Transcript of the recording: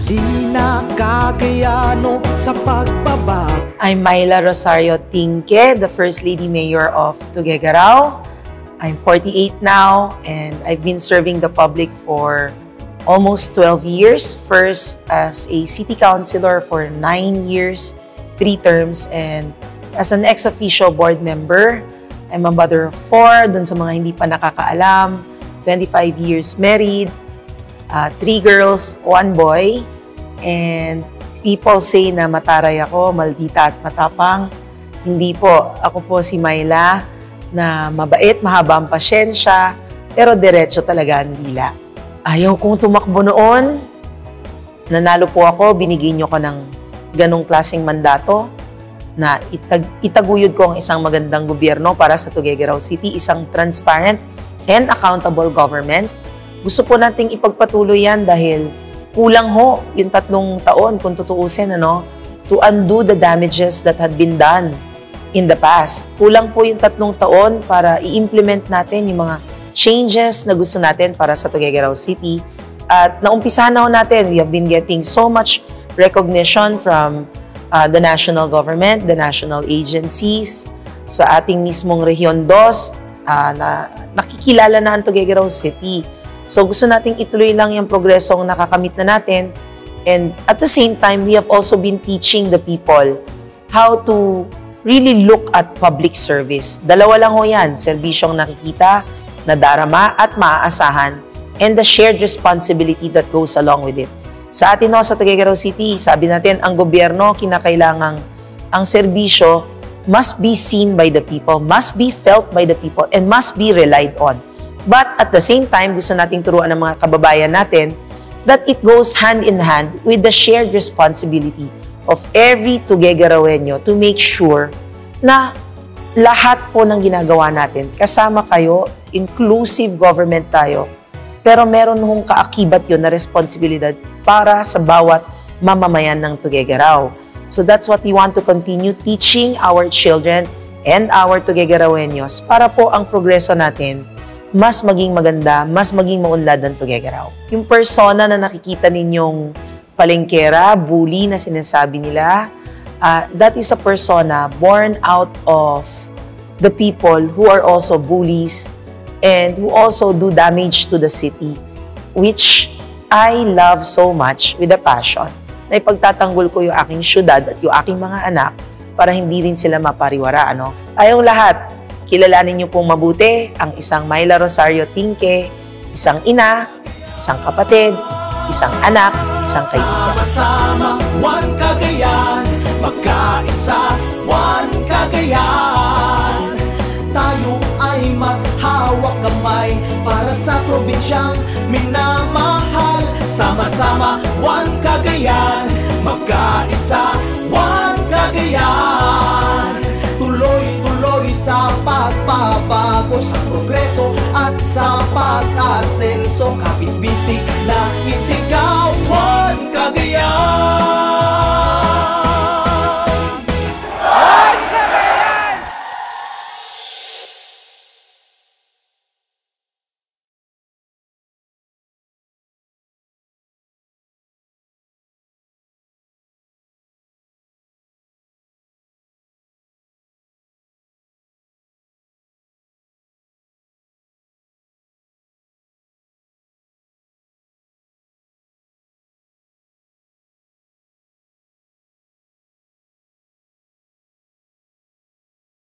Di nakakayano sa pagbabago. I'm Myla Rosario Tingke, the First Lady Mayor of Tuguegarao. I'm 48 now, and I've been serving the public for almost 12 years. First as a city councilor for 9 years, 3 terms, and as an ex-officio board member. I'm a mother of 4, dun sa mga hindi pa nakakaalam. 25 years married, 3 girls, 1 boy, and people say na mataray ako, maldita at matapang. Hindi po. Ako po si Myla na mabait, mahaba ang pasyensya, pero diretso talaga ang dila. Ayaw kong tumakbo noon. Nanalo po ako, binigyan niyo ko ng ganong klaseng mandato na itaguyod ko ang isang magandang gobyerno para sa Tuguegarao City, isang transparent and accountable government. Gusto po nating ipagpatuloy yan dahil kulang ho yung 3 taon kung tutuusin, to undo the damages that had been done in the past. Kulang po yung 3 taon para i-implement natin yung mga changes na gusto natin para sa Tuguegarao City. At naumpisahan na ho natin, we have been getting so much recognition from the national government, the national agencies, sa ating mismong Region 2, na nakikilala na ang Tuguegarao City. So gusto nating ituloy lang yung progresong nakakamit na natin. And at the same time, we have also been teaching the people how to really look at public service. Dalawa lang ho yan, serbisyong nakikita, nadarama at maaasahan, and the shared responsibility that goes along with it. Sa atin ho, sa Tuguegarao City, sabi natin, ang gobyerno, kinakailangang ang serbisyo must be seen by the people, must be felt by the people, and must be relied on. But at the same time, gusto nating turuan ng mga kababayan natin that it goes hand in hand with the shared responsibility of every Tuguegaraoeño to make sure na lahat po ng ginagawa natin, kasama kayo, inclusive government tayo, pero meron hong kaakibat yun na responsibilidad para sa bawat mamamayan ng Tuguegarao. So that's what we want to continue teaching our children and our Tuguegaraoeños para po ang progreso natin mas maging maganda, mas maging maunlad ng Tuguegarao. Yung persona na nakikita ninyong palengkera, bully na sinasabi nila, that is a persona born out of the people who are also bullies and who also do damage to the city, which I love so much with a passion. Na ipagtatanggol ko yung aking syudad at yung aking mga anak para hindi rin sila mapariwara. Tayong lahat, kilalanin niyo pong mabuti ang isang Myla Rosario Tingke, isang ina, isang kapatid, isang anak, isang kaibigan. Sama-sama, one Cagayan, magkaisa, one Cagayan. Tayo ay maghawak kamay para sa probinsyang minamahal. Sama-sama, one Cagayan, magkaisa, one Cagayan. Tuloy-tuloy sa pagbabago, sa progreso at sa pag-asenso. Kapit-bisig na isip